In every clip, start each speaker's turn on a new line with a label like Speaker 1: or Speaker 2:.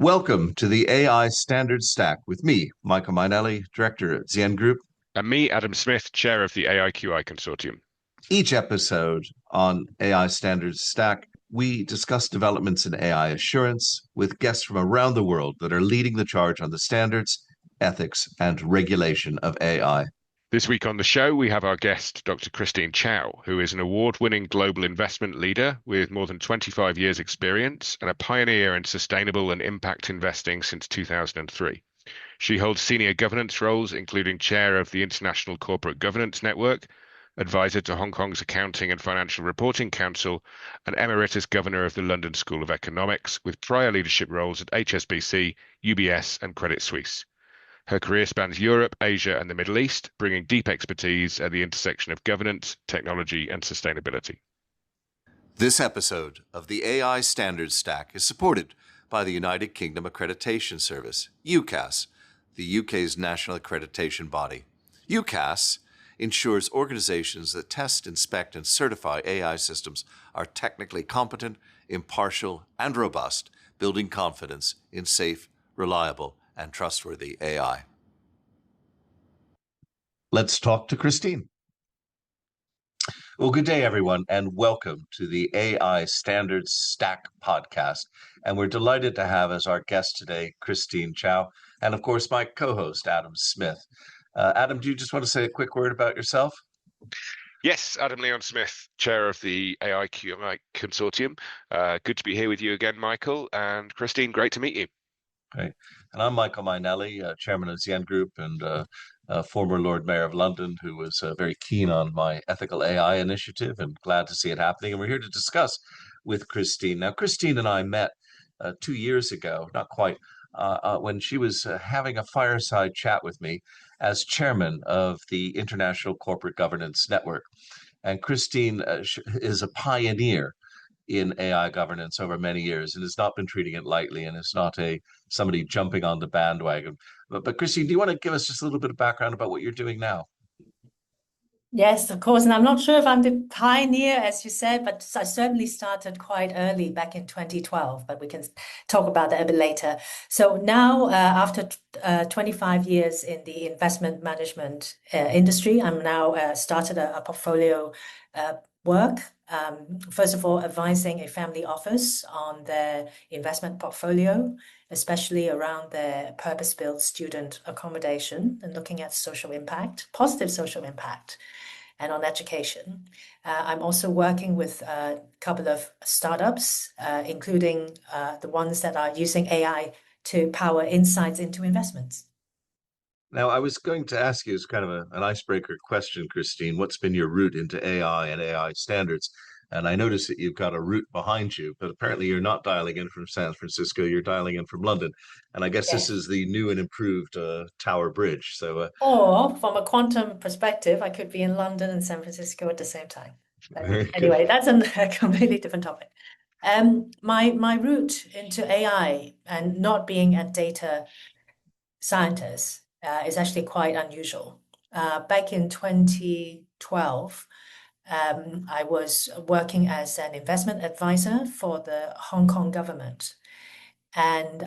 Speaker 1: Welcome to the AI Standard Stack with me, Michael Mainelli, Director at Zien Group.
Speaker 2: And me, Adam Smith, Chair of the AIQI Consortium.
Speaker 1: Each episode on AI Standards Stack, we discuss developments in AI assurance with guests from around the world that are leading the charge on the standards, ethics, and regulation of AI.
Speaker 2: This week on the show, we have our guest, Dr. Christine Chow, who is an award-winning global investment leader with more than 25 years' experience and a pioneer in sustainable and impact investing since 2003. She holds senior governance roles, including chair of the International Corporate Governance Network, advisor to Hong Kong's Accounting and Financial Reporting Council, and emeritus governor of the London School of Economics, with prior leadership roles at HSBC, UBS, and Credit Suisse. Her career spans Europe, Asia, and the Middle East, bringing deep expertise at the intersection of governance, technology, and sustainability.
Speaker 1: This episode of the AI Standards Stack is supported by the United Kingdom Accreditation Service, UKAS, the UK's national accreditation body. UKAS ensures organizations that test, inspect, and certify AI systems are technically competent, impartial, and robust, building confidence in safe, reliable, and trustworthy AI. Let's talk to Christine. Well, good day, everyone, and welcome to the AI Standards Stack podcast. And we're delighted to have as our guest today, Christine Chow, and of course, my co-host, Adam Smith. Adam, do you just want to say a quick word about yourself?
Speaker 2: Yes, Adam Leon Smith, chair of the AIQI Consortium. Good to be here with you again, Michael. And Christine, great to meet you.
Speaker 1: Great. And I'm Michael Mainelli, chairman of Zien Group and former Lord Mayor of London, who was very keen on my ethical AI initiative and glad to see it happening. And we're here to discuss with Christine. Now, Christine and I met 2 years ago, not quite, when she was having a fireside chat with me as chairman of the International Corporate Governance Network. And Christine is a pioneer in AI governance over many years and has not been treating it lightly and is not somebody jumping on the bandwagon. But Christine, do you want to give us just a little bit of background about what you're doing now?
Speaker 3: Yes, of course. And I'm not sure if I'm the pioneer, as you said, but I certainly started quite early back in 2012, but we can talk about that a bit later. So now, after 25 years in the investment management industry, I'm now started a portfolio work. First of all, advising a family office on their investment portfolio, especially around their purpose-built student accommodation and looking at social impact, positive social impact, and on education. I'm also working with a couple of startups, including the ones that are using AI to power insights into investments.
Speaker 1: Now, I was going to ask you as kind of an icebreaker question, Christine, what's been your route into AI and AI standards? And I noticed that you've got a route behind you, but apparently you're not dialing in from San Francisco, you're dialing in from London. And I guess
Speaker 3: Yes.
Speaker 1: this is the new and improved Tower Bridge. So,
Speaker 3: or from a quantum perspective, I could be in London and San Francisco at the same time. But anyway, that's a completely different topic. My route into AI and not being a data scientist is actually quite unusual. Back in 2012, I was working as an investment advisor for the Hong Kong government, and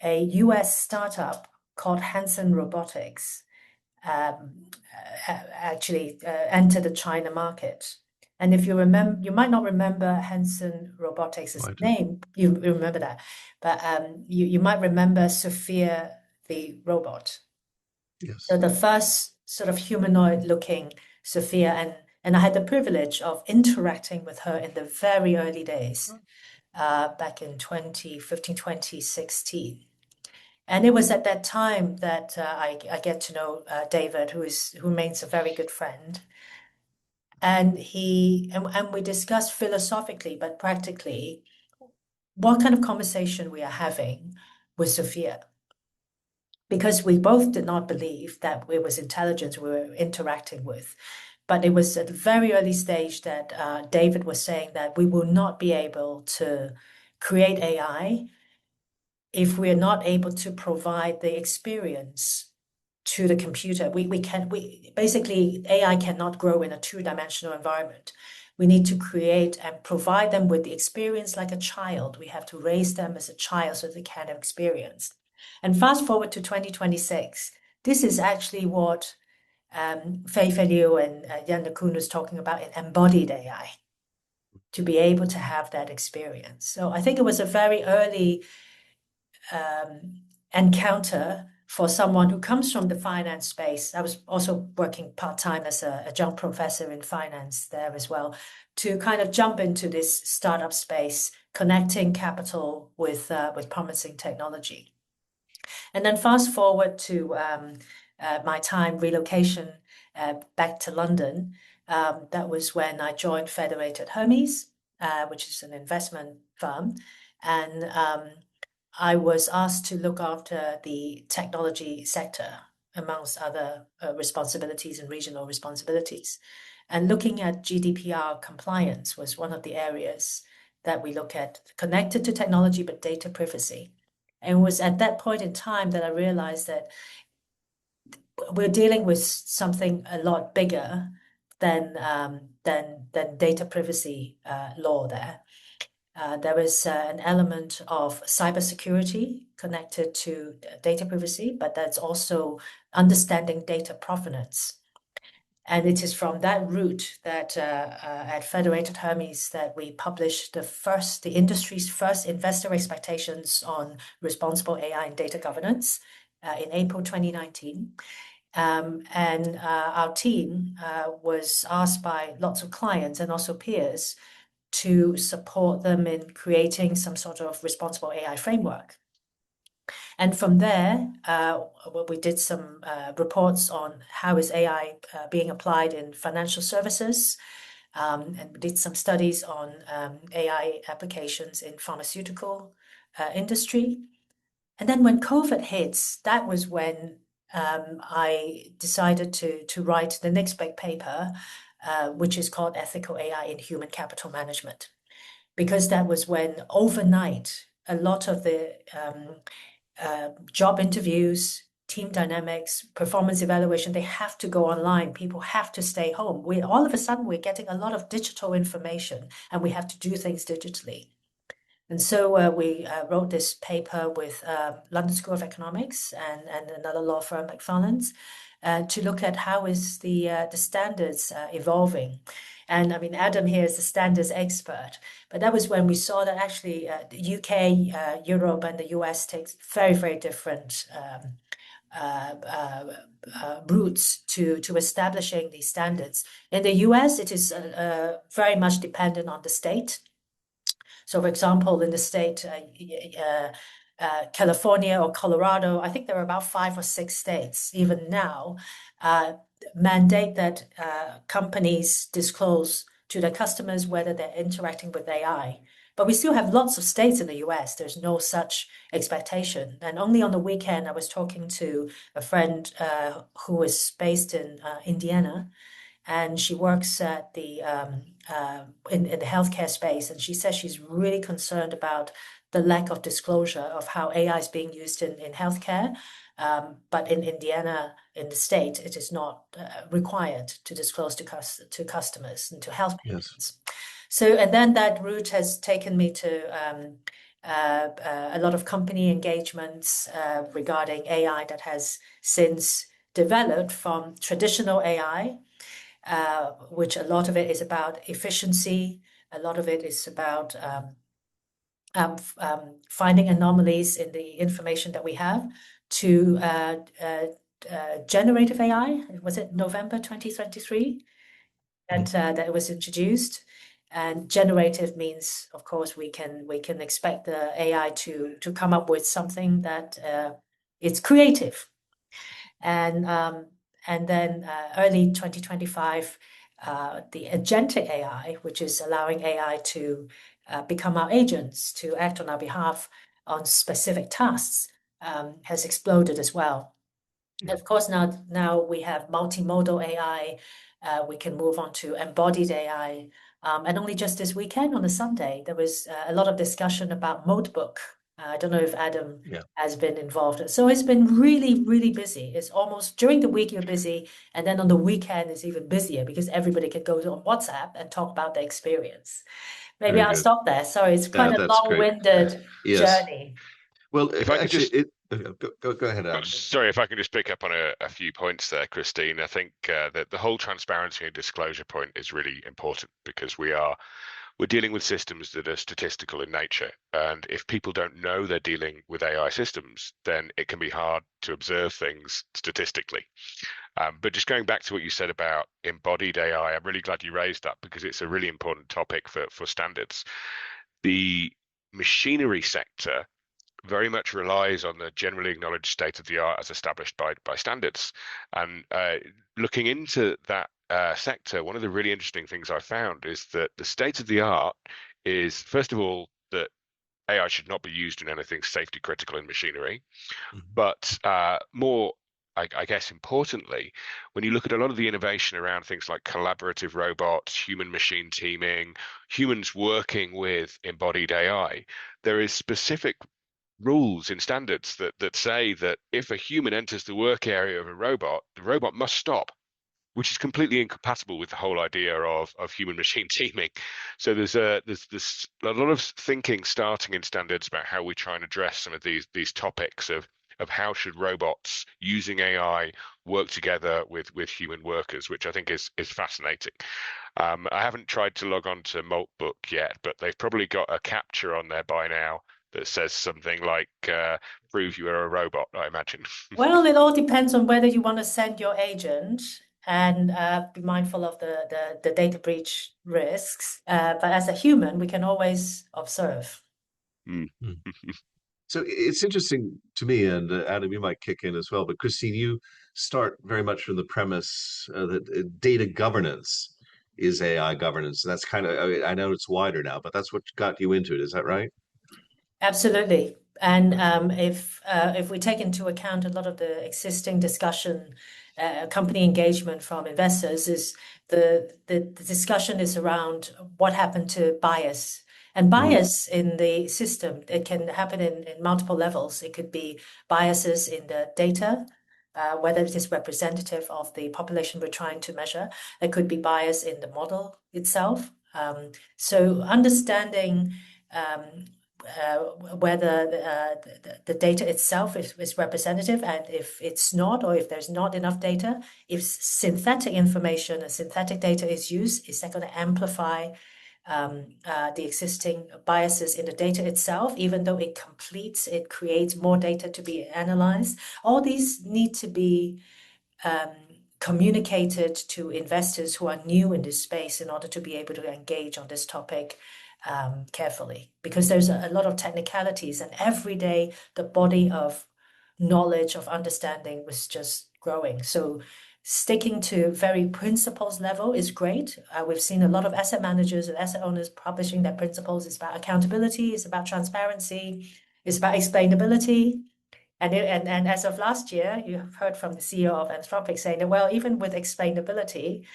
Speaker 3: a US startup called Hanson Robotics actually entered the China market. And if you remember, you might not remember Hanson Robotics' name. You remember that, but you might remember Sophia the robot.
Speaker 1: Yes.
Speaker 3: So the first sort of humanoid-looking Sophia, and I had the privilege of interacting with her in the very early days, back in 2015, 2016. And it was at that time that I get to know David, who remains a very good friend. And we discussed philosophically, but practically, what kind of conversation we are having with Sophia. Because we both did not believe that it was intelligence we were interacting with. But it was at the very early stage that David was saying that we will not be able to create AI if we're not able to provide the experience to the computer. Basically, AI cannot grow in a two-dimensional environment. We need to create and provide them with the experience like a child. We have to raise them as a child so they can have experience. And fast forward to 2026, this is actually what Fei Liu and Yan LeCun was talking about in embodied AI, to be able to have that experience. So I think it was a very early encounter for someone who comes from the finance space. I was also working part-time as a adjunct professor in finance there as well, to kind of jump into this startup space, connecting capital with promising technology. And then fast forward to my time relocation back to London. That was when I joined Federated Hermes, which is an investment firm. And I was asked to look after the technology sector, amongst other responsibilities and regional responsibilities. And looking at GDPR compliance was one of the areas that we look at, connected to technology, but data privacy. And it was at that point in time that I realized that we're dealing with something a lot bigger than data privacy law there. There is an element of cybersecurity connected to data privacy, but that's also understanding data provenance. And it is from that root that at Federated Hermes that we published the industry's first investor expectations on responsible AI and data governance in April 2019. And our team was asked by lots of clients and also peers to support them in creating some sort of responsible AI framework. And from there, we did some reports on how is AI being applied in financial services, and we did some studies on AI applications in pharmaceutical industry. And then when COVID hits, that was when I decided to write the next big paper, which is called Ethical AI in Human Capital Management, because that was when overnight a lot of the job interviews, team dynamics, performance evaluation, they have to go online. People have to stay home. All of a sudden, we're getting a lot of digital information and we have to do things digitally. And so we wrote this paper with London School of Economics and another law firm, McFarland's, to look at how is the standards evolving. And I mean, Adam here is the standards expert, but that was when we saw that actually the UK, Europe, and the US takes very, very different routes to establishing these standards. In the US, it is very much dependent on the state. So, for example, in the state, California or Colorado, I think there are about 5 or 6 states, even now, mandate that companies disclose to their customers whether they're interacting with AI. But we still have lots of states in the US. There's no such expectation. And only on the weekend, I was talking to a friend who is based in Indiana, and she works at the in the healthcare space, and she says she's really concerned about the lack of disclosure of how AI is being used in healthcare. But in Indiana, in the state, it is not required to disclose to customers and to health patients. Yes. So, and then that route has taken me to a lot of company engagements regarding AI that has since developed from traditional AI, which a lot of it is about efficiency, a lot of it is about finding anomalies in the information that we have, to generative AI. Was it November 2023 that it was introduced? And generative means, of course, we can expect the AI to come up with something that it's creative. And then early 2025, the agentic AI, which is allowing AI to become our agents, to act on our behalf on specific tasks, has exploded as well. And of course, now we have multimodal AI. We can move on to embodied AI. And only just this weekend on a Sunday, there was a lot of discussion about Modebook, I don't know if Adam
Speaker 1: Yeah.
Speaker 3: has been involved. So it's been really, really busy. It's almost during the week you're busy, and then on the weekend it's even busier because everybody can go on WhatsApp and talk about their experience. Maybe
Speaker 1: Very
Speaker 3: I'll
Speaker 1: good.
Speaker 3: stop there. Sorry, it's quite
Speaker 1: Yeah,
Speaker 3: a
Speaker 1: that's great.
Speaker 3: long-winded
Speaker 1: Yes.
Speaker 3: journey.
Speaker 1: Well,
Speaker 2: If I could
Speaker 1: actually,
Speaker 2: just
Speaker 1: go ahead, Adam.
Speaker 2: Sorry, if I can just pick up on a few points there, Christine. I think that the whole transparency and disclosure point is really important because we're dealing with systems that are statistical in nature, and if people don't know they're dealing with AI systems, then it can be hard to observe things statistically. But just going back to what you said about embodied AI, I'm really glad you raised that because it's a really important topic for standards. The machinery sector very much relies on the generally acknowledged state of the art as established by standards. And looking into that sector, one of the really interesting things I found is that the state of the art is, first of all, that AI should not be used in anything safety critical in machinery, but more, I guess, importantly, when you look at a lot of the innovation around things like collaborative robots, human machine teaming, humans working with embodied AI, there is specific rules in standards that say that if a human enters the work area of a robot, the robot must stop, which is completely incompatible with the whole idea of human machine teaming. So there's a lot of thinking starting in standards about how we try and address some of these topics of how should robots using AI work together with human workers, which I think is fascinating. I haven't tried to log on to Maltbook yet, but they've probably got a capture on there by now that says something like prove you are a robot, I imagine.
Speaker 3: Well, it all depends on whether you want to send your agent and be mindful of the data breach risks. But as a human, we can always observe.
Speaker 2: Mm.
Speaker 1: So it's interesting to me, and Adam, you might kick in as well. But Christine, you start very much from the premise that data governance is AI governance. That's kind of, I know it's wider now, but that's what got you into it. Is that right?
Speaker 3: Absolutely. And if we take into account a lot of the existing discussion, company engagement from investors, is the discussion is around what happened to bias. And bias in the system, it can happen in multiple levels. It could be biases in the data, whether it is representative of the population we're trying to measure. It could be bias in the model itself. So understanding whether the data itself is representative, and if it's not, or if there's not enough data, if synthetic information and synthetic data is used, is that going to amplify the existing biases in the data itself, even though it creates more data to be analyzed? All these need to be communicated to investors who are new in this space in order to be able to engage on this topic carefully, because there's a lot of technicalities, and every day the body of knowledge, of understanding was just growing. So sticking to very principles level is great. We've seen a lot of asset managers and asset owners publishing their principles. It's about accountability, it's about transparency, it's about explainability. And as of last year, you have heard from the CEO of Anthropic saying that, well, even with explainability,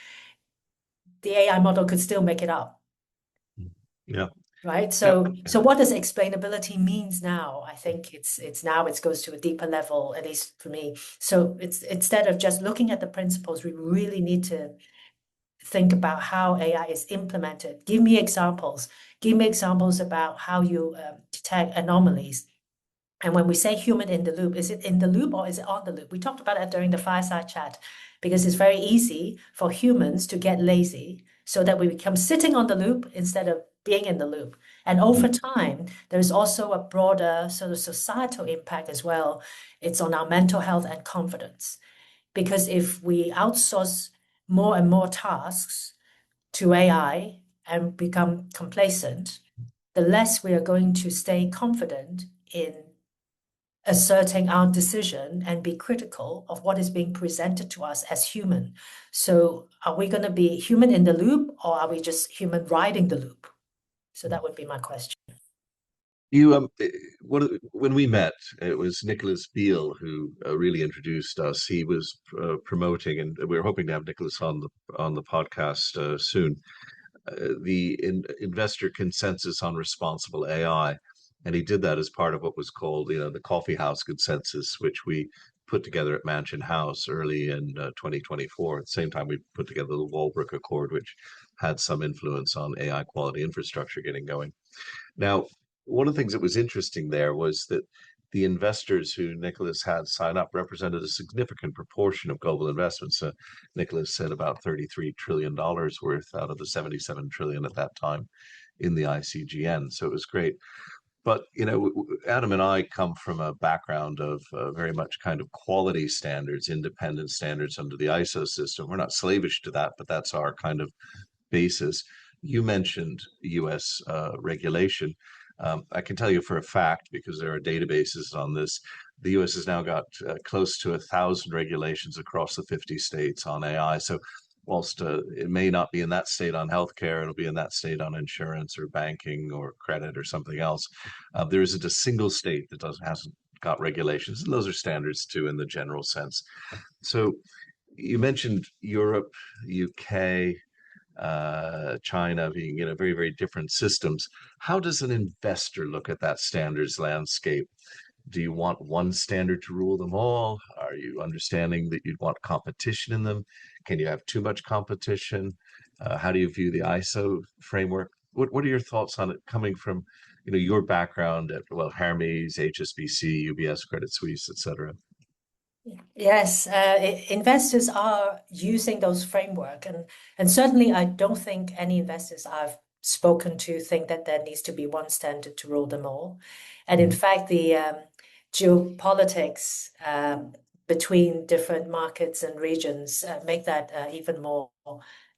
Speaker 3: the AI model could still make it up.
Speaker 1: Yeah.
Speaker 3: Right.
Speaker 1: Yeah.
Speaker 3: So what does explainability means now? I think it's now it goes to a deeper level, at least for me. So it's instead of just looking at the principles, we really need to think about how AI is implemented. Give me examples. Give me examples about how you detect anomalies. And when we say human in the loop, is it in the loop or is it on the loop? We talked about it during the fireside chat because it's very easy for humans to get lazy so that we become sitting on the loop instead of being in the loop. And over time, there's also a broader sort of societal impact as well. It's on our mental health and confidence. Because if we outsource more and more tasks to AI and become complacent, the less we are going to stay confident in asserting our decision and be critical of what is being presented to us as human. So are we going to be human in the loop, or are we just human riding the loop? So that would be my question.
Speaker 1: You when we met, it was Nicholas Beale who really introduced us. He was promoting, and we were hoping to have Nicholas on the podcast soon. The investor consensus on responsible AI. And he did that as part of what was called, the Coffee House Consensus, which we put together at Mansion House early in 2024. At the same time, we put together the Walbrook Accord, which had some influence on AI quality infrastructure getting going. Now, one of the things that was interesting there was that the investors who Nicholas had sign up represented a significant proportion of global investments. Nicholas said about $33 trillion worth out of the 77 trillion at that time in the ICGN. So it was great. But, Adam and I come from a background of very much kind of quality standards, independent standards under the ISO system. We're not slavish to that, but that's our kind of basis. You mentioned US regulation. I can tell you for a fact, because there are databases on this, the US has now got close to 1,000 regulations across the 50 states on AI. So whilst it may not be in that state on healthcare, it'll be in that state on insurance or banking or credit or something else. There isn't a single state that hasn't got regulations, and those are standards too in the general sense. So you mentioned Europe, UK, China being, very, very different systems. How does an investor look at that standards landscape? Do you want one standard to rule them all? Are you understanding that you'd want competition in them? Can you have too much competition? How do you view the ISO framework? What are your thoughts on it coming from, your background at, Hermes, HSBC, UBS, Credit Suisse, et cetera?
Speaker 3: Yes, investors are using those framework, and certainly I don't think any investors I've spoken to think that there needs to be one standard to rule them all. And in fact, the geopolitics between different markets and regions make that even more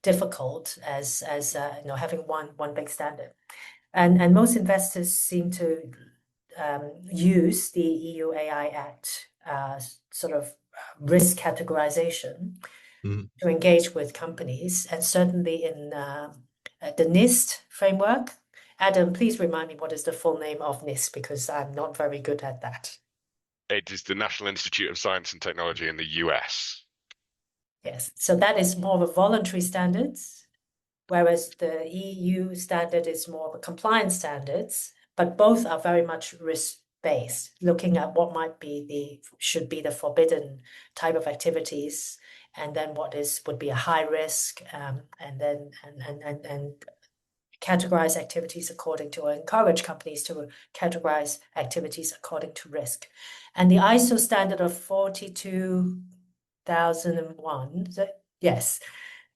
Speaker 3: difficult as having one big standard. And most investors seem to use the EU AI Act sort of risk categorization to engage with companies, and certainly in the NIST framework. Adam, please remind me what is the full name of NIST, because I'm not very good at that.
Speaker 2: It is the National Institute of Science and Technology in the US.
Speaker 3: Yes, so that is more of a voluntary standards, whereas the EU standard is more of a compliance standards, but both are very much risk-based, looking at what should be the forbidden type of activities, and then what would be a high risk, and then categorize activities according to, or encourage companies to categorize activities according to risk. And the ISO standard of 42,001, yes,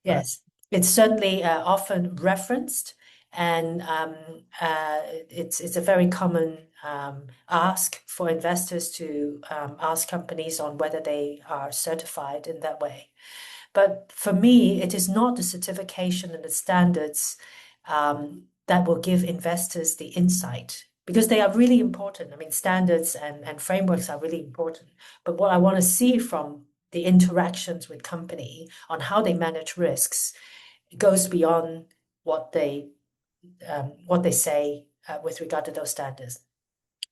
Speaker 3: it's certainly often referenced, and it's a very common ask for investors to ask companies on whether they are certified in that way. But for me, it is not the certification and the standards that will give investors the insight, because they are really important. I mean, standards and frameworks are really important. But what I want to see from the interactions with company on how they manage risks goes beyond what they say with regard to those standards.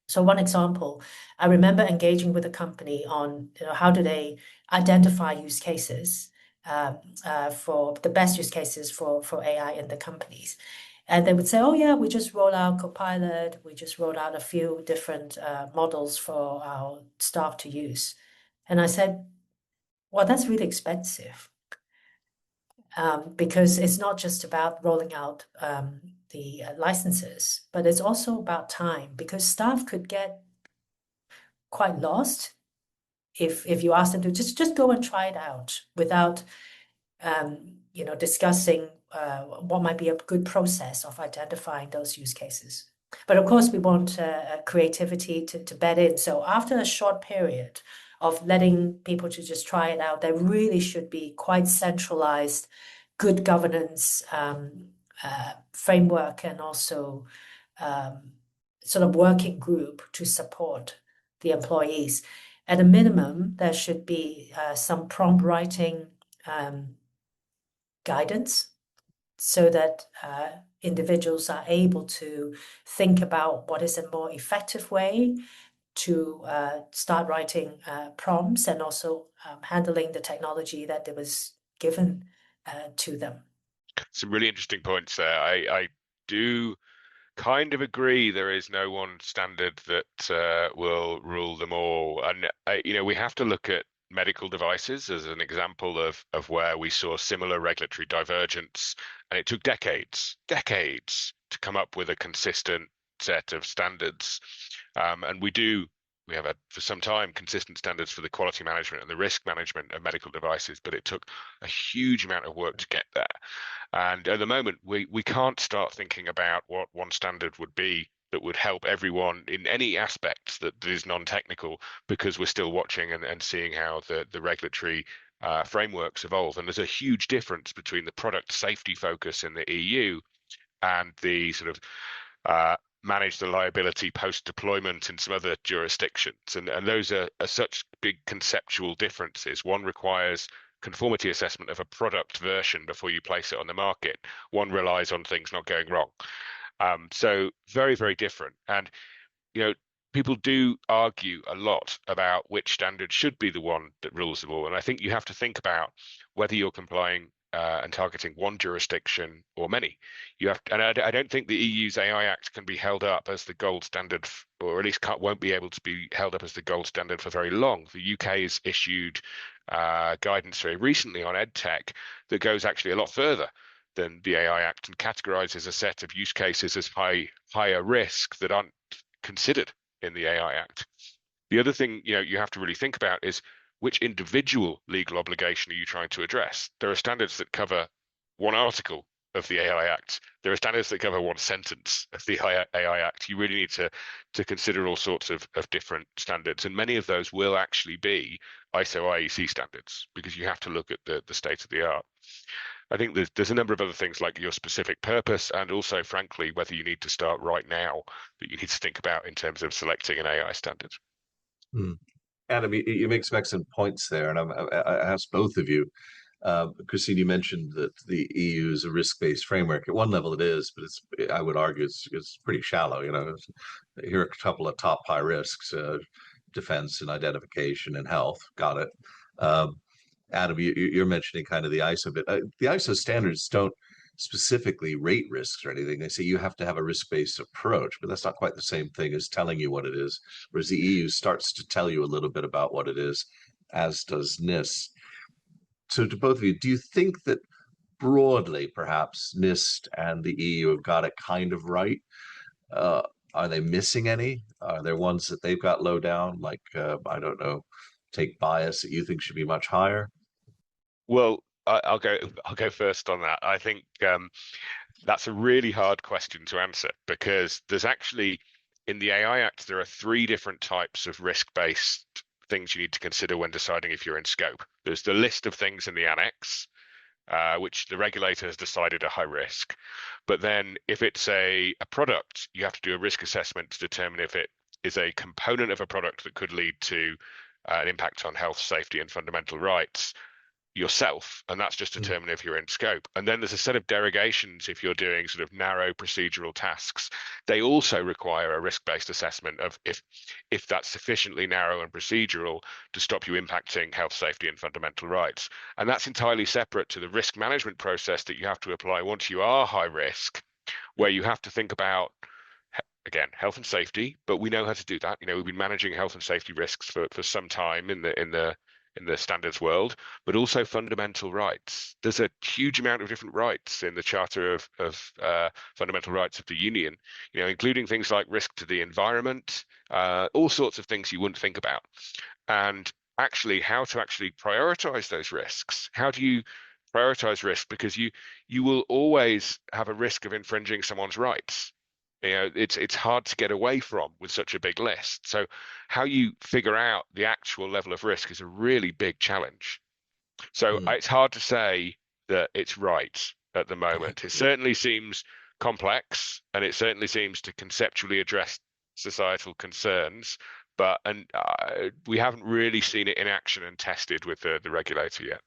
Speaker 3: So one example, I remember engaging with a company on how do they identify use cases for the best use cases for AI in the companies. And they would say, oh yeah, we just rolled out Copilot, we just rolled out a few different models for our staff to use. And I said, well, that's really expensive. Because it's not just about rolling out the licenses, but it's also about time, because staff could get quite lost if you ask them to just go and try it out without discussing what might be a good process of identifying those use cases. But of course, we want creativity to bed in. So after a short period of letting people to just try it out, there really should be quite centralized, good governance framework, and also sort of working group to support the employees. At a minimum, there should be some prompt writing guidance, so that individuals are able to think about what is a more effective way to start writing prompts, and also handling the technology that was given to them.
Speaker 2: Some really interesting points there. I do kind of agree there is no one standard that will rule them all. And, we have to look at medical devices as an example of where we saw similar regulatory divergence. And it took decades to come up with a consistent set of standards. And we have for some time consistent standards for the quality management and the risk management of medical devices, but it took a huge amount of work to get there. And at the moment, we can't start thinking about what one standard would be that would help everyone in any aspects that is non-technical, because we're still watching and seeing how the regulatory frameworks evolve. And there's a huge difference between the product safety focus in the EU and the sort of manage the liability post-deployment in some other jurisdictions. And those are such big conceptual differences. One requires conformity assessment of a product version before you place it on the market. One relies on things not going wrong. So very, very different. And, people do argue a lot about which standard should be the one that rules them all. And I think you have to think about whether you're complying and targeting one jurisdiction or many. And I don't think the EU's AI Act can be held up as the gold standard, or at least won't be able to be held up as the gold standard for very long. The UK has issued guidance very recently on EdTech that goes actually a lot further than the AI Act and categorizes a set of use cases as higher risk that aren't considered in the AI Act. The other thing you have to really think about is which individual legal obligation are you trying to address? There are standards that cover one article of the AI Act. There are standards that cover one sentence of the AI Act. You really need to consider all sorts of different standards, and many of those will actually be ISO IEC standards, because you have to look at the state of the art. I think there's a number of other things like your specific purpose, and also, frankly, whether you need to start right now, that you need to think about in terms of selecting an AI standard.
Speaker 1: Adam, you make some excellent points there, and I asked both of you. Christine, you mentioned that the EU is a risk-based framework. At one level, it is, but I would argue it's pretty shallow. Here are a couple of top high risks: defense and identification and health. Got it. Adam, you're mentioning kind of the ISO bit. The ISO standards don't specifically rate risks or anything. They say you have to have a risk-based approach, but that's not quite the same thing as telling you what it is. Whereas the EU starts to tell you a little bit about what it is, as does NIST. So to both of you, do you think that broadly, perhaps NIST and the EU have got it kind of right? Are they missing any? Are there ones that they've got low down, like, I don't know, take bias that you think should be much higher?
Speaker 2: Well, I'll go first on that. I think that's a really hard question to answer, because there's actually, in the AI Act, there are 3 different types of risk-based things you need to consider when deciding if you're in scope. There's the list of things in the annex, which the regulator has decided are high risk. But then if it's a product, you have to do a risk assessment to determine if it is a component of a product that could lead to an impact on health, safety, and fundamental rights yourself, and that's just determining if you're in scope. And then there's a set of derogations if you're doing sort of narrow procedural tasks. They also require a risk-based assessment of if that's sufficiently narrow and procedural to stop you impacting health, safety, and fundamental rights. And that's entirely separate to the risk management process that you have to apply once you are high risk, where you have to think about, again, health and safety, but we know how to do that. We've been managing health and safety risks for some time in the standards world, but also fundamental rights. There's a huge amount of different rights in the Charter of Fundamental Rights of the Union, including things like risk to the environment, all sorts of things you wouldn't think about. And actually, how to actually prioritize those risks. How do you prioritize risk? Because you will always have a risk of infringing someone's rights. It's hard to get away from with such a big list. So how you figure out the actual level of risk is a really big challenge. So it's hard to say that it's right at the moment. It certainly seems complex, and it certainly seems to conceptually address societal concerns, but we haven't really seen it in action and tested with the regulator yet.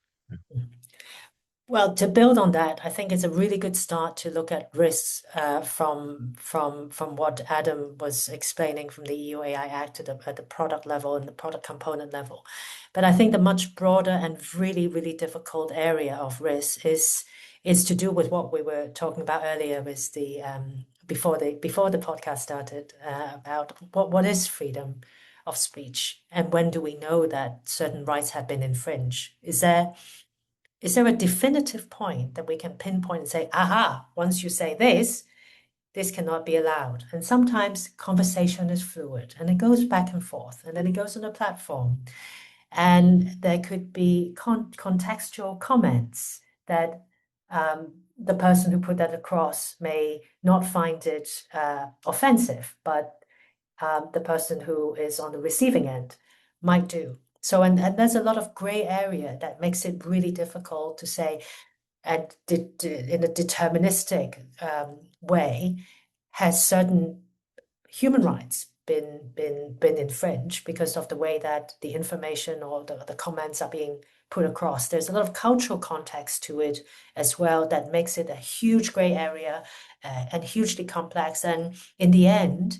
Speaker 3: Well, to build on that, I think it's a really good start to look at risks from what Adam was explaining from the EU AI Act at the product level and the product component level. But I think the much broader and really, really difficult area of risk is to do with what we were talking about earlier, with the before the podcast started, about what is freedom of speech, and when do we know that certain rights have been infringed? Is there a definitive point that we can pinpoint and say, aha, once you say this cannot be allowed? And sometimes conversation is fluid and it goes back and forth, and then it goes on a platform. And there could be contextual comments that the person who put that across may not find it offensive, but the person who is on the receiving end might do. So, and there's a lot of gray area that makes it really difficult to say, and in a deterministic way, has certain human rights been infringed because of the way that the information or the comments are being put across? There's a lot of cultural context to it as well that makes it a huge gray area and hugely complex. And in the end,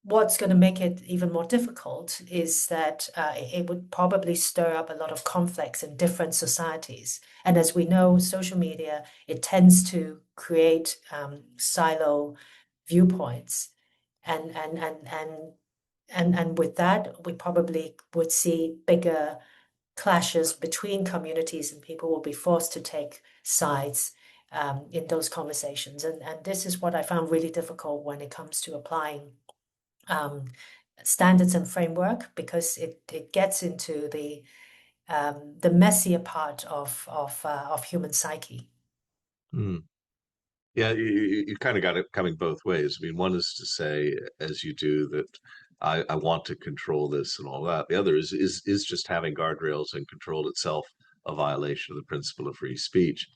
Speaker 3: what's going to make it even more difficult is that it would probably stir up a lot of conflicts in different societies. And as we know, social media, it tends to create silo viewpoints. And with that, we probably would see bigger clashes between communities, and people will be forced to take sides in those conversations. And this is what I found really difficult when it comes to applying standards and framework, because it gets into the messier part of human psyche.
Speaker 1: Mm. Yeah, you kind of got it coming both ways. I mean, one is to say, as you do, that I want to control this and all that. The other is just having guardrails and control itself a violation of the principle of free speech.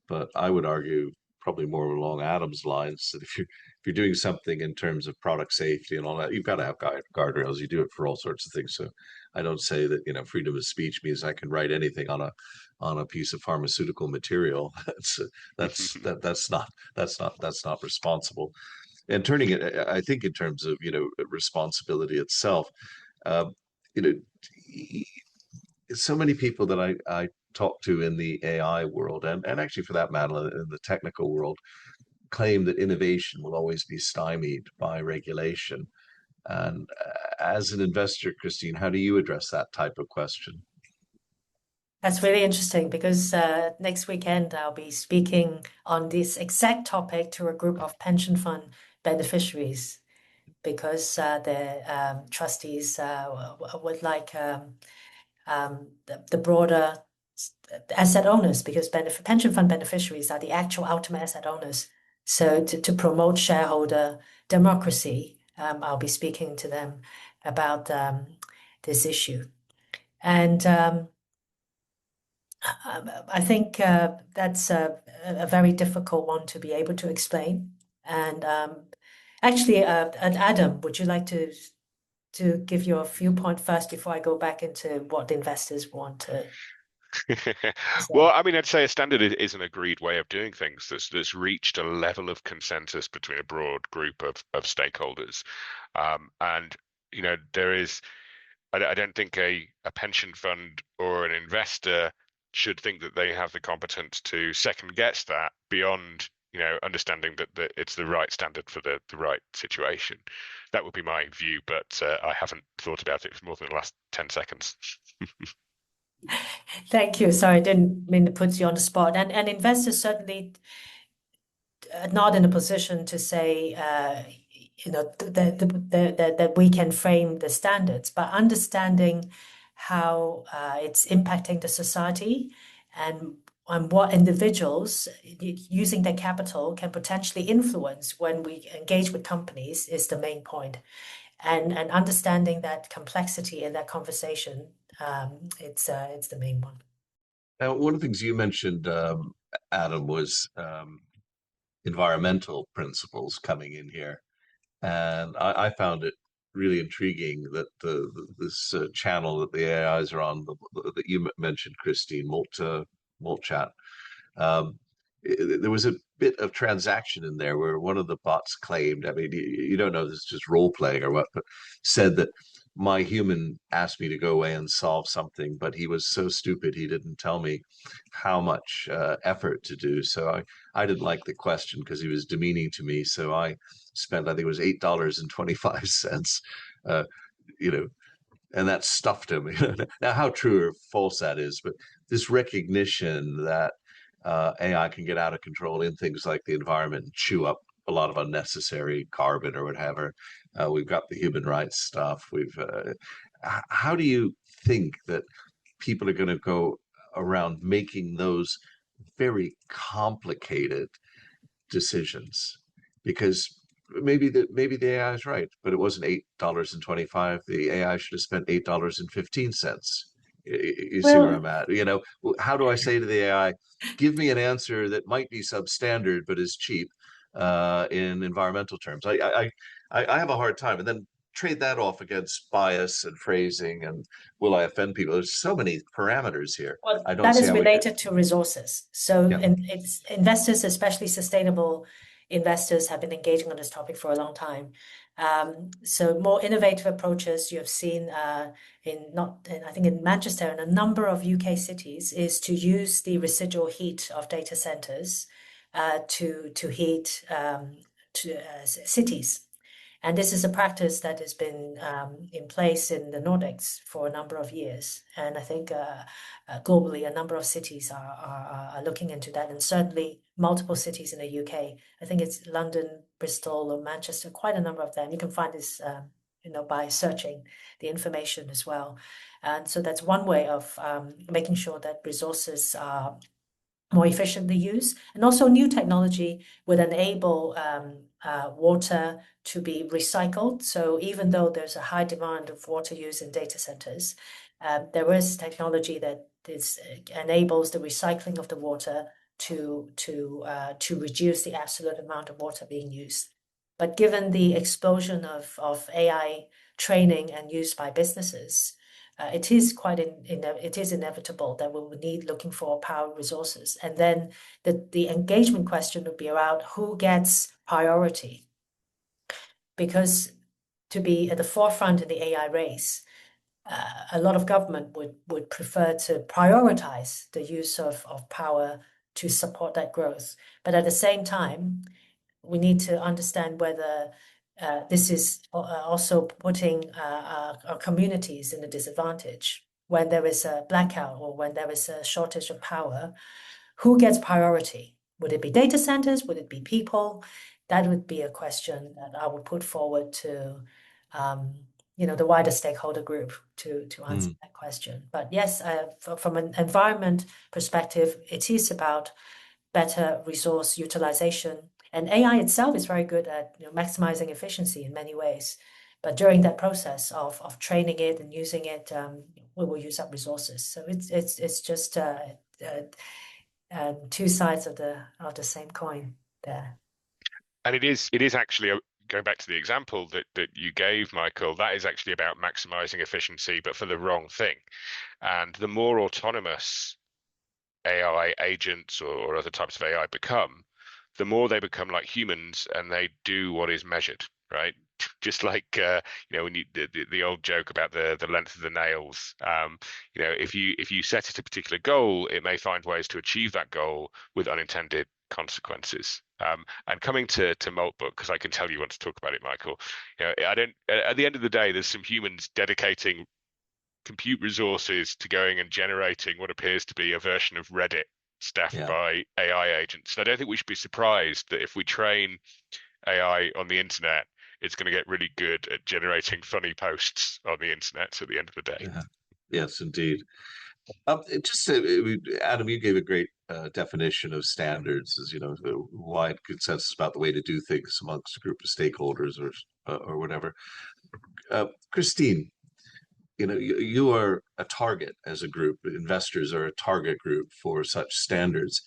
Speaker 1: But I would argue probably more along Adam's lines that if you're doing something in terms of product safety and all that, you've got to have guardrails. You do it for all sorts of things. So I don't say that freedom of speech means I can write anything on a piece of pharmaceutical material. That's not responsible. And turning it, I think, in terms of responsibility itself, uh, you know, so many people that I talk to in the AI world, and actually for that matter in the technical world, claim that innovation will always be stymied by regulation. And as an investor, Christine, how do you address that type of question?
Speaker 3: That's really interesting, because next weekend I'll be speaking on this exact topic to a group of pension fund beneficiaries, because the trustees would like the broader asset owners, because pension fund beneficiaries are the actual ultimate asset owners. So to promote shareholder democracy, I'll be speaking to them about this issue. And I think that's a very difficult one to be able to explain. And actually, Adam, would you like to give your viewpoint first before I go back into what the investors want to
Speaker 2: Well,
Speaker 3: say?
Speaker 2: I mean, I'd say a standard is an agreed way of doing things that's reached a level of consensus between a broad group of stakeholders. And, there is, I don't think a pension fund or an investor should think that they have the competence to second guess that beyond, understanding that it's the right standard for the right situation. That would be my view, but I haven't thought about it for more than the last 10 seconds.
Speaker 3: Thank you. Sorry, I didn't mean to put you on the spot. And investors certainly not in a position to say, that we can frame the standards, but understanding how it's impacting the society, and what individuals using their capital can potentially influence when we engage with companies is the main point. And understanding that complexity in that conversation, it's the main one.
Speaker 1: Now, one of the things you mentioned, Adam, was environmental principles coming in here. And I found it really intriguing that this channel that the AIs are on, that you mentioned, Christine, Molt Chat, there was a bit of transaction in there where one of the bots claimed, I mean, you don't know, this is just role playing or what, but said that my human asked me to go away and solve something, but he was so stupid he didn't tell me how much effort to do. So I didn't like the question because he was demeaning to me. So I spent, I think it was $8.25, you know, and that stuffed him. Now, how true or false that is, but this recognition that AI can get out of control in things like the environment and chew up a lot of unnecessary carbon or whatever. We've got the human rights stuff. How do you think that people are going to go around making those very complicated decisions? Because maybe the AI is right, but it wasn't $8.25. The AI should have spent $8.15. You see where
Speaker 3: Well,
Speaker 1: I'm at? How do I say to the AI, give me an answer that might be substandard but is cheap in environmental terms? I have a hard time, and then trade that off against bias and phrasing and will I offend people? There's so many parameters here.
Speaker 3: well,
Speaker 1: I don't
Speaker 3: that
Speaker 1: see
Speaker 3: is
Speaker 1: how we could.
Speaker 3: related to resources. So,
Speaker 1: Yeah.
Speaker 3: it's investors, especially sustainable investors, have been engaging on this topic for a long time. So more innovative approaches you have seen I think in Manchester and a number of UK cities is to use the residual heat of data centers to heat cities. And this is a practice that has been in place in the Nordics for a number of years. And I think globally, a number of cities are looking into that, and certainly multiple cities in the UK. I think it's London, Bristol, or Manchester, quite a number of them. You can find this, by searching the information as well. And so that's one way of making sure that resources are more efficiently used. And also new technology would enable water to be recycled. So even though there's a high demand of water use in data centers, there is technology that enables the recycling of the water to reduce the absolute amount of water being used. But given the explosion of AI training and use by businesses, it is inevitable that we will need looking for power resources. And then the engagement question would be around who gets priority. Because to be at the forefront in the AI race, a lot of government would prefer to prioritize the use of power to support that growth. But at the same time, we need to understand whether this is also putting our communities in a disadvantage. When there is a blackout or when there is a shortage of power, who gets priority? Would it be data centers? Would it be people? That would be a question that I would put forward to the wider stakeholder group to answer that question. But yes, from an environment perspective, it is about better resource utilization. And AI itself is very good at maximizing efficiency in many ways. But during that process of training it and using it, we will use up resources. So it's just two sides of the same coin there.
Speaker 2: And it is actually going back to the example that you gave, Michael, that is actually about maximizing efficiency, but for the wrong thing. And the more autonomous AI agents or other types of AI become, the more they become like humans and they do what is measured, right? Just like when the old joke about the length of the nails. If you set it a particular goal, it may find ways to achieve that goal with unintended consequences. And coming to Maltbook, because I can tell you want to talk about it, Michael. I don't. At the end of the day, there's some humans dedicating compute resources to going and generating what appears to be a version of Reddit staffed by AI agents. And I don't think we should be surprised that if we train AI on the internet, it's going to get really good at generating funny posts on the internet at the end of the day.
Speaker 1: Yeah. Yes, indeed. Adam, you gave a great definition of standards, as wide consensus about the way to do things amongst a group of stakeholders or whatever. Christine, you are a target as a group. Investors are a target group for such standards.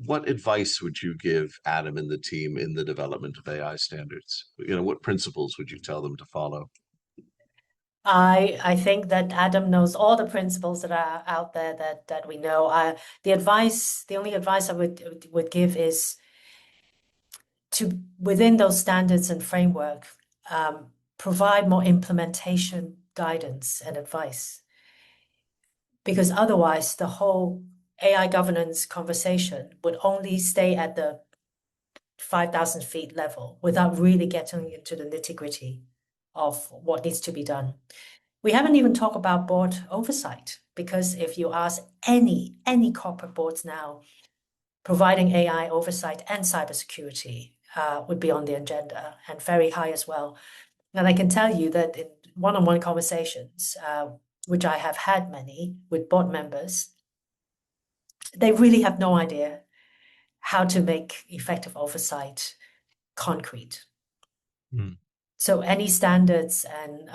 Speaker 1: What advice would you give Adam and the team in the development of AI standards? What principles would you tell them to follow?
Speaker 3: I think that Adam knows all the principles that are out there that we know. The only advice I would give is to, within those standards and framework, provide more implementation guidance and advice. Because otherwise, the whole AI governance conversation would only stay at the 5,000 feet level without really getting into the nitty-gritty of what needs to be done. We haven't even talked about board oversight, because if you ask any corporate boards now, providing AI oversight and cybersecurity would be on the agenda, and very high as well. And I can tell you that in one-on-one conversations, which I have had many with board members, they really have no idea how to make effective oversight concrete.
Speaker 1: Mm.
Speaker 3: So any standards and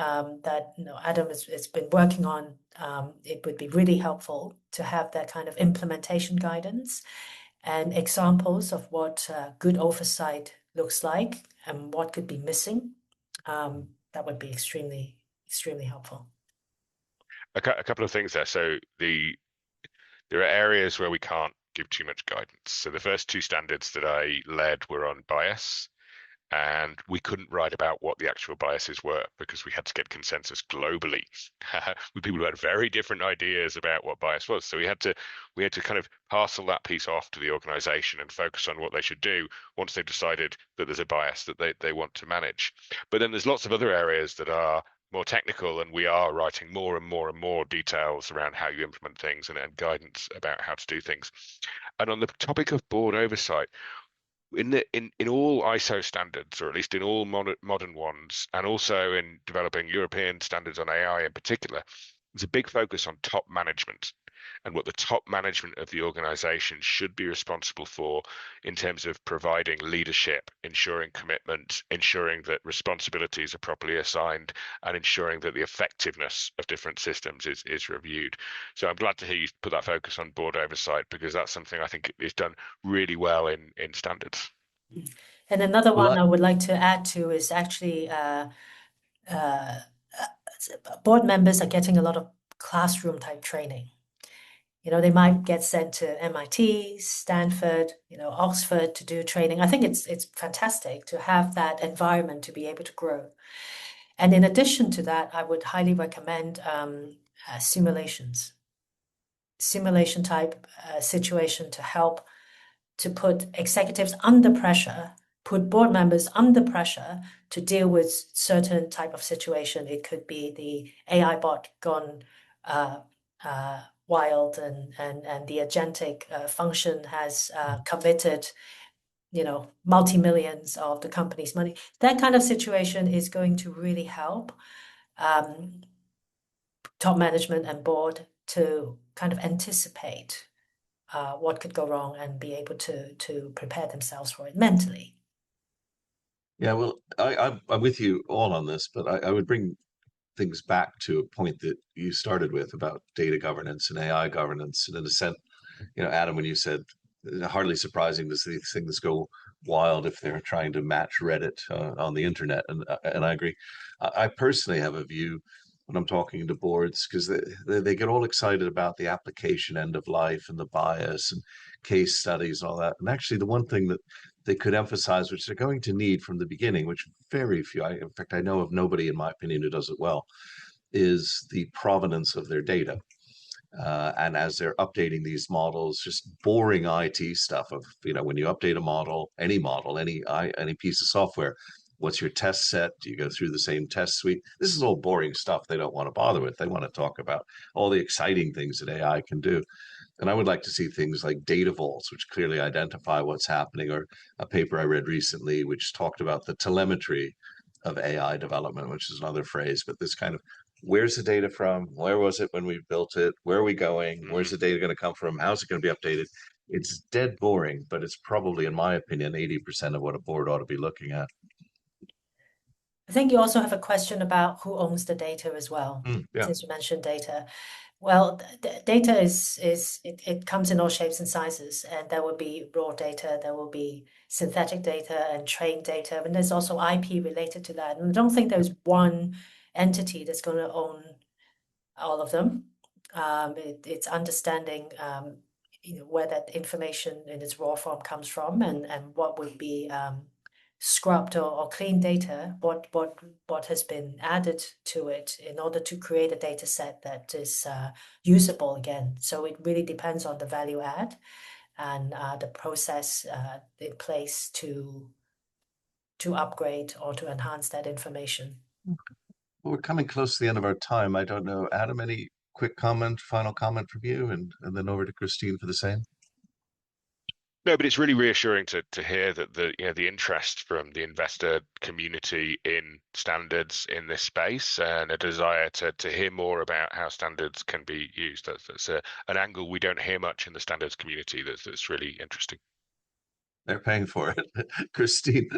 Speaker 3: that Adam has been working on, it would be really helpful to have that kind of implementation guidance and examples of what good oversight looks like and what could be missing. That would be extremely helpful.
Speaker 2: A couple of things there. So there are areas where we can't give too much guidance. So the first two standards that I led were on bias, and we couldn't write about what the actual biases were because we had to get consensus globally with people who had very different ideas about what bias was. So we had to kind of parcel that piece off to the organization and focus on what they should do once they've decided that there's a bias that they want to manage. But then there's lots of other areas that are more technical, and we are writing more and more details around how you implement things and guidance about how to do things. And on the topic of board oversight, in all ISO standards, or at least in all modern ones, and also in developing European standards on AI in particular, there's a big focus on top management and what the top management of the organization should be responsible for in terms of providing leadership, ensuring commitment, ensuring that responsibilities are properly assigned, and ensuring that the effectiveness of different systems is reviewed. So I'm glad to hear you put that focus on board oversight, because that's something I think is done really well in standards.
Speaker 3: And another one I would like to add to is actually board members are getting a lot of classroom type training. They might get sent to MIT, Stanford, Oxford to do training. I think it's fantastic to have that environment to be able to grow. And in addition to that, I would highly recommend simulation type situation to help to put executives under pressure, put board members under pressure to deal with certain type of situation. It could be the AI bot gone wild, and the agentic function has committed, multi-millions of the company's money. That kind of situation is going to really help top management and board to kind of anticipate what could go wrong and be able to prepare themselves for it mentally.
Speaker 1: Yeah, well, I'm with you all on this, but I would bring things back to a point that you started with about data governance and AI governance. And in a sense, Adam, when you said hardly surprising to see things go wild if they're trying to match Reddit on the internet, and I agree. I personally have a view when I'm talking to boards, because they get all excited about the application end of life and the bias and case studies and all that. And actually, the one thing that they could emphasize, which they're going to need from the beginning, which very few, in fact, I know of nobody, in my opinion, who does it well, is the provenance of their data. And as they're updating these models, just boring IT stuff of, when you update a model, any piece of software, what's your test set? Do you go through the same test suite? This is all boring stuff they don't want to bother with. They want to talk about all the exciting things that AI can do. And I would like to see things like data vaults, which clearly identify what's happening, or a paper I read recently, which talked about the telemetry of AI development, which is another phrase, but this kind of, where's the data from? Where was it when we built it? Where are we going? Where's the data going to come from? How's it going to be updated? It's dead boring, but it's probably, in my opinion, 80% of what a board ought to be looking at.
Speaker 3: I think you also have a question about who owns the data as well,
Speaker 1: Yeah.
Speaker 3: since you mentioned data. Well, data it comes in all shapes and sizes, and there will be raw data, there will be synthetic data and trained data, and there's also IP related to that. And I don't think there's one entity that's going to own all of them. It's understanding, where that information in its raw form comes from, and what would be scrubbed or clean data, what has been added to it in order to create a data set that is usable again. So it really depends on the value add and the process in place to upgrade or to enhance that information.
Speaker 1: Well, we're coming close to the end of our time. I don't know, Adam, any quick comment, final comment from you, and then over to Christine for the same?
Speaker 2: No, but it's really reassuring to hear that the interest from the investor community in standards in this space and a desire to hear more about how standards can be used. That's an angle we don't hear much in the standards community. That's really interesting.
Speaker 1: They're paying for it. Christine.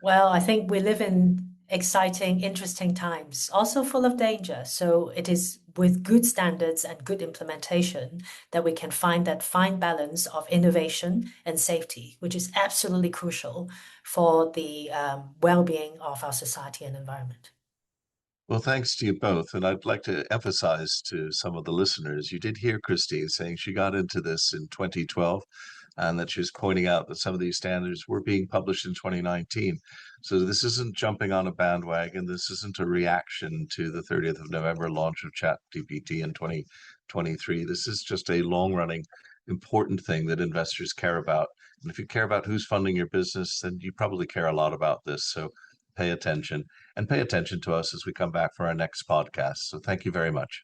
Speaker 3: Well, I think we live in exciting, interesting times, also full of danger. So it is with good standards and good implementation that we can find that fine balance of innovation and safety, which is absolutely crucial for the well-being of our society and environment.
Speaker 1: Well, thanks to you both. And I'd like to emphasize to some of the listeners, you did hear Christine saying she got into this in 2012 and that she was pointing out that some of these standards were being published in 2019. So this isn't jumping on a bandwagon. This isn't a reaction to the 30th of November launch of ChatGPT in 2023. This is just a long-running, important thing that investors care about. And if you care about who's funding your business, then you probably care a lot about this. So pay attention and pay attention to us as we come back for our next podcast. So thank you very much.